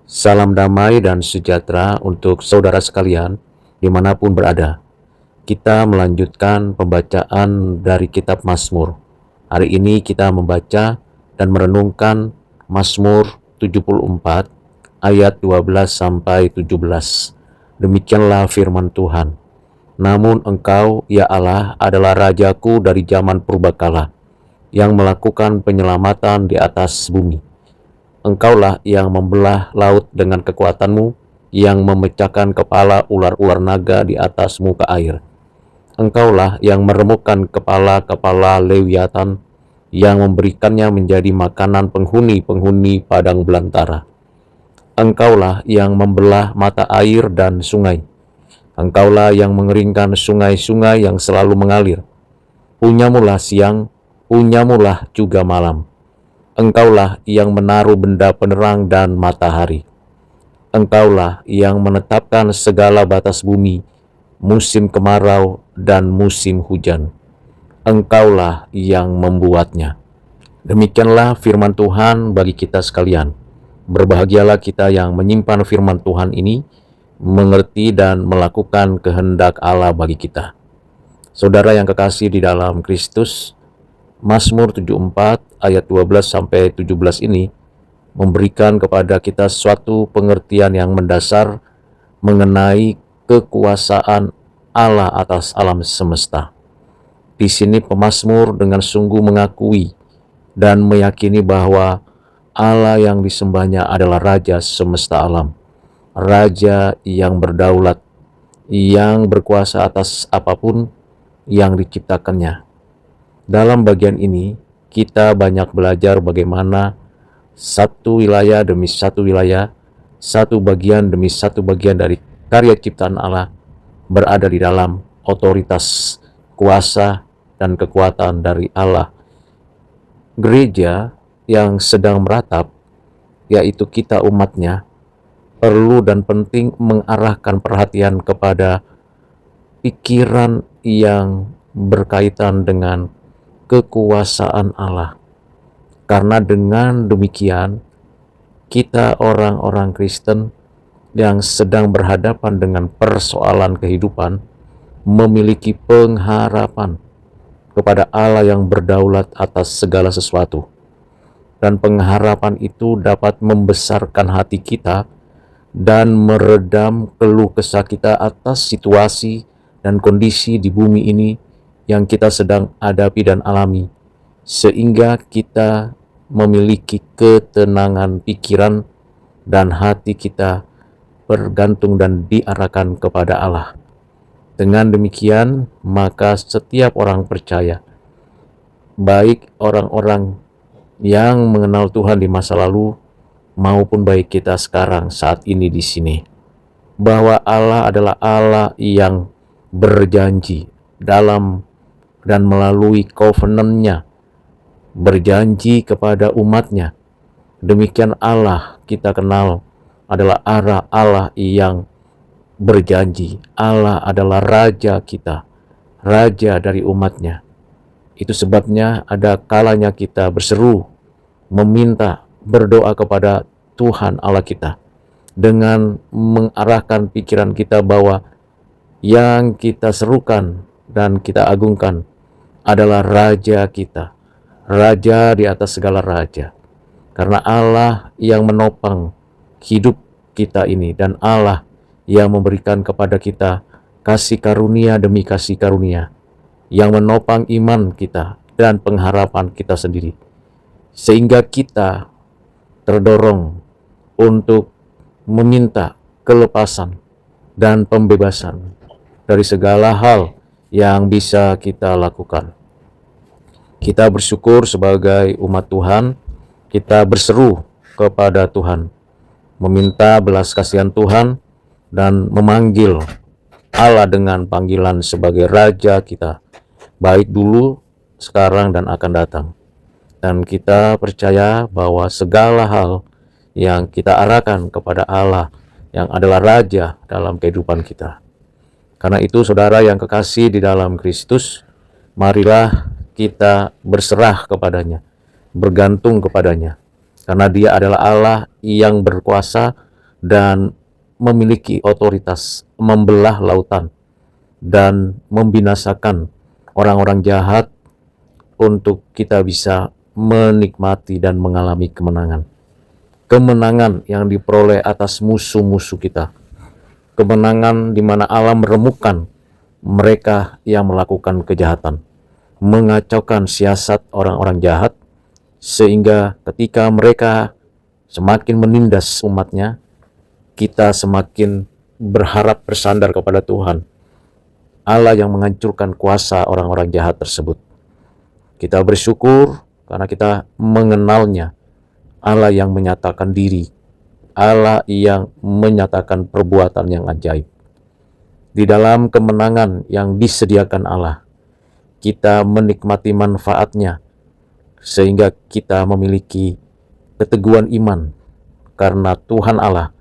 Salam damai dan sejahtera untuk saudara sekalian dimanapun berada. Kita melanjutkan pembacaan dari kitab Mazmur. Hari ini kita membaca dan merenungkan Mazmur 74 ayat 12 sampai 17. Demikianlah firman Tuhan. Namun Engkau, ya Allah, adalah Rajaku dari zaman purbakala, yang melakukan penyelamatan di atas bumi. Engkaulah yang membelah laut dengan kekuatanmu, yang memecahkan kepala ular-ular naga di atas muka air. Engkaulah yang meremukkan kepala-kepala Lewiatan, yang memberikannya menjadi makanan penghuni-penghuni padang belantara. Engkaulah yang membelah mata air dan sungai. Engkaulah yang mengeringkan sungai-sungai yang selalu mengalir. Punyamulah siang, punyamulah juga malam. Engkaulah yang menaruh benda penerang dan matahari. Engkaulah yang menetapkan segala batas bumi, musim kemarau dan musim hujan. Engkaulah yang membuatnya. Demikianlah firman Tuhan bagi kita sekalian. Berbahagialah kita yang menyimpan firman Tuhan ini, mengerti dan melakukan kehendak Allah bagi kita. Saudara yang kekasih di dalam Kristus, Mazmur 74 ayat 12 sampai 17 ini memberikan kepada kita suatu pengertian yang mendasar mengenai kekuasaan Allah atas alam semesta. Di sini pemazmur dengan sungguh mengakui dan meyakini bahwa Allah yang disembahnya adalah Raja semesta alam, Raja yang berdaulat, yang berkuasa atas apapun yang diciptakannya. Dalam bagian ini, kita banyak belajar bagaimana satu wilayah demi satu wilayah, satu bagian demi satu bagian dari karya ciptaan Allah berada di dalam otoritas, kuasa, dan kekuatan dari Allah. Gereja yang sedang meratap, yaitu kita umatnya, perlu dan penting mengarahkan perhatian kepada pikiran yang berkaitan dengan kekuasaan Allah. Karena dengan demikian, kita orang-orang Kristen yang sedang berhadapan dengan persoalan kehidupan memiliki pengharapan kepada Allah yang berdaulat atas segala sesuatu. Dan pengharapan itu dapat membesarkan hati kita dan meredam keluh kesah kita atas situasi dan kondisi di bumi ini yang kita sedang hadapi dan alami, sehingga kita memiliki ketenangan pikiran dan hati kita bergantung dan diarahkan kepada Allah. Dengan demikian, maka setiap orang percaya, baik orang-orang yang mengenal Tuhan di masa lalu maupun baik kita sekarang saat ini di sini, bahwa Allah adalah Allah yang berjanji dalam dan melalui covenant-Nya, berjanji kepada umatnya. Demikian Allah kita kenal adalah Allah yang berjanji. Allah adalah Raja kita, Raja dari umatnya. Itu sebabnya ada kalanya kita berseru, meminta, berdoa kepada Tuhan Allah kita, dengan mengarahkan pikiran kita bahwa yang kita serukan dan kita agungkan adalah Raja kita, Raja di atas segala raja. Karena Allah yang menopang hidup kita ini, dan Allah yang memberikan kepada kita kasih karunia demi kasih karunia, yang menopang iman kita dan pengharapan kita sendiri, sehingga kita terdorong untuk meminta kelepasan dan pembebasan dari segala hal yang bisa kita lakukan. Kita bersyukur sebagai umat Tuhan, kita berseru kepada Tuhan, meminta belas kasihan Tuhan, dan memanggil Allah dengan panggilan sebagai Raja kita, baik dulu, sekarang, dan akan datang. Dan kita percaya bahwa segala hal yang kita arahkan kepada Allah yang adalah Raja dalam kehidupan kita. Karena itu, saudara yang kekasih di dalam Kristus, marilah kita berserah kepadanya, bergantung kepadanya. Karena Dia adalah Allah yang berkuasa, dan memiliki otoritas membelah lautan dan membinasakan orang-orang jahat untuk kita bisa menikmati dan mengalami kemenangan. Kemenangan yang diperoleh atas musuh-musuh kita. Kemenangan di mana Allah meremukkan mereka yang melakukan kejahatan, mengacaukan siasat orang-orang jahat, sehingga ketika mereka semakin menindas umatnya, kita semakin berharap bersandar kepada Tuhan, Allah yang menghancurkan kuasa orang-orang jahat tersebut. Kita bersyukur karena kita mengenalnya, Allah yang menyatakan diri, Allah yang menyatakan perbuatan yang ajaib. Di dalam kemenangan yang disediakan Allah, kita menikmati manfaatnya, sehingga kita memiliki keteguhan iman, karena Tuhan Allah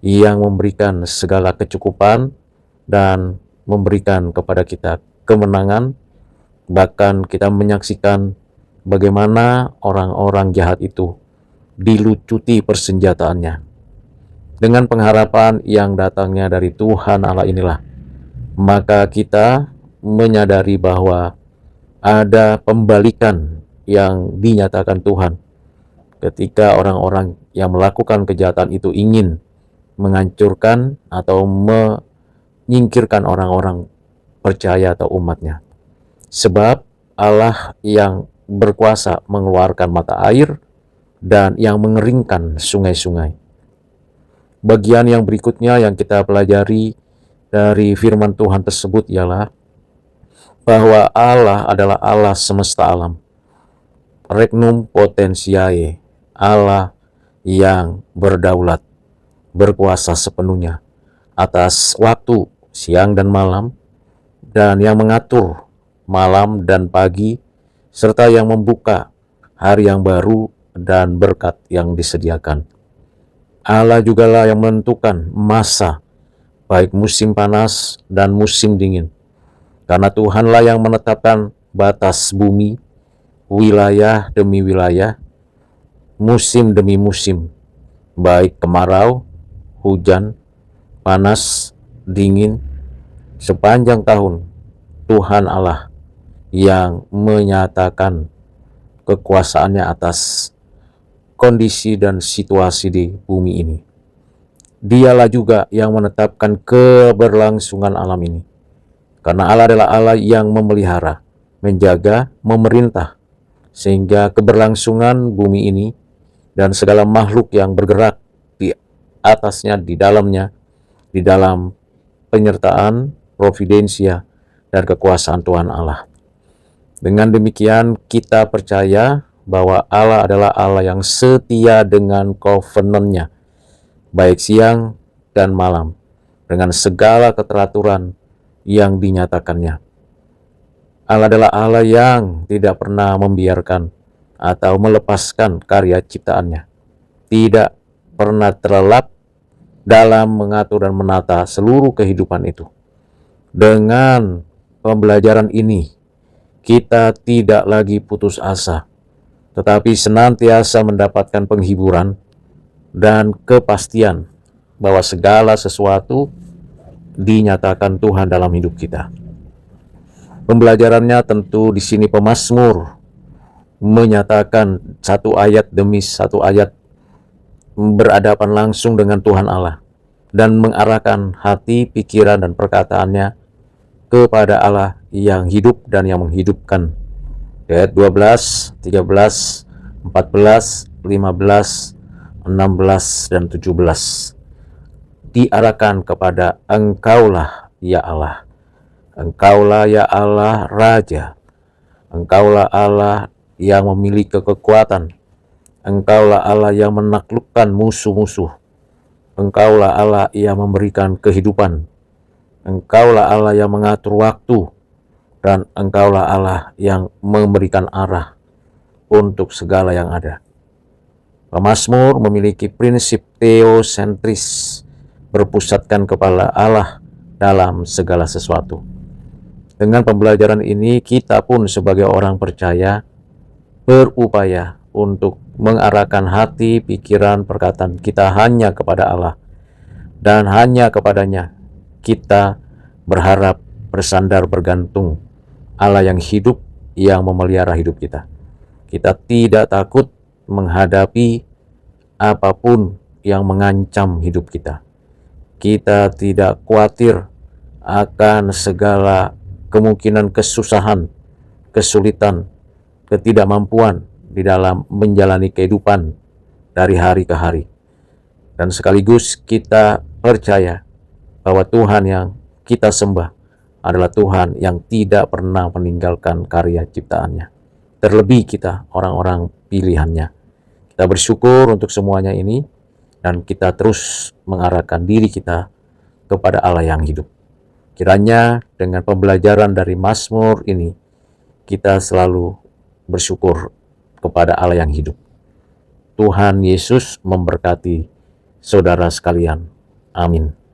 yang memberikan segala kecukupan dan memberikan kepada kita kemenangan. Bahkan kita menyaksikan bagaimana orang-orang jahat itu dilucuti persenjataannya. Dengan pengharapan yang datangnya dari Tuhan Allah inilah, maka kita menyadari bahwa ada pembalikan yang dinyatakan Tuhan ketika orang-orang yang melakukan kejahatan itu ingin menghancurkan atau menyingkirkan orang-orang percaya atau umatnya. Sebab Allah yang berkuasa mengeluarkan mata air dan yang mengeringkan sungai-sungai. Bagian yang berikutnya yang kita pelajari dari firman Tuhan tersebut ialah bahwa Allah adalah Allah semesta alam. Regnum potentiae, Allah yang berdaulat, berkuasa sepenuhnya atas waktu siang dan malam, dan yang mengatur malam dan pagi, serta yang membuka hari yang baru dan berkat yang disediakan. Allah jugalah yang menentukan masa, baik musim panas dan musim dingin, karena Tuhanlah yang menetapkan batas bumi, wilayah demi wilayah, musim demi musim, baik kemarau, hujan, panas, dingin, sepanjang tahun. Tuhan Allah yang menyatakan kekuasaannya atas kondisi dan situasi di bumi ini. Dialah juga yang menetapkan keberlangsungan alam ini, karena Allah adalah Allah yang memelihara, menjaga, memerintah, sehingga keberlangsungan bumi ini dan segala makhluk yang bergerak di atasnya, di dalamnya, di dalam penyertaan, providensia, dan kekuasaan Tuhan Allah. Dengan demikian kita percaya bahwa Allah adalah Allah yang setia dengan covenant-Nya, baik siang dan malam, dengan segala keteraturan yang dinyatakannya. Allah adalah Allah yang tidak pernah membiarkan atau melepaskan karya ciptaannya, tidak pernah terlelap dalam mengatur dan menata seluruh kehidupan itu. Dengan pembelajaran ini, kita tidak lagi putus asa, tetapi senantiasa mendapatkan penghiburan dan kepastian bahwa segala sesuatu dinyatakan Tuhan dalam hidup kita. Pembelajarannya tentu di sini pemazmur menyatakan satu ayat demi satu ayat berhadapan langsung dengan Tuhan Allah dan mengarahkan hati, pikiran, dan perkataannya kepada Allah yang hidup dan yang menghidupkan. Ayat 12, 13, 14, 15, 16, dan 17 diarahkan kepada Engkaulah ya Allah. Engkaulah ya Allah Raja. Engkaulah Allah yang memiliki kekuatan. Engkaulah Allah yang menaklukkan musuh-musuh. Engkaulah Allah yang memberikan kehidupan. Engkaulah Allah yang mengatur waktu. Dan Engkaulah Allah yang memberikan arah untuk segala yang ada. Pemazmur memiliki prinsip teosentris, berpusatkan kepada Allah dalam segala sesuatu. Dengan pembelajaran ini, kita pun sebagai orang percaya berupaya untuk mengarahkan hati, pikiran, perkataan kita hanya kepada Allah dan hanya kepadanya kita berharap, bersandar, bergantung. Allah yang hidup, yang memelihara hidup kita. Kita tidak takut menghadapi apapun yang mengancam hidup kita. Kita tidak khawatir akan segala kemungkinan kesusahan, kesulitan, ketidakmampuan di dalam menjalani kehidupan dari hari ke hari. Dan sekaligus kita percaya bahwa Tuhan yang kita sembah adalah Tuhan yang tidak pernah meninggalkan karya ciptaannya. Terlebih kita orang-orang pilihannya. Kita bersyukur untuk semuanya ini, dan kita terus mengarahkan diri kita kepada Allah yang hidup. Kiranya dengan pembelajaran dari Mazmur ini, kita selalu bersyukur kepada Allah yang hidup. Tuhan Yesus memberkati saudara sekalian. Amin.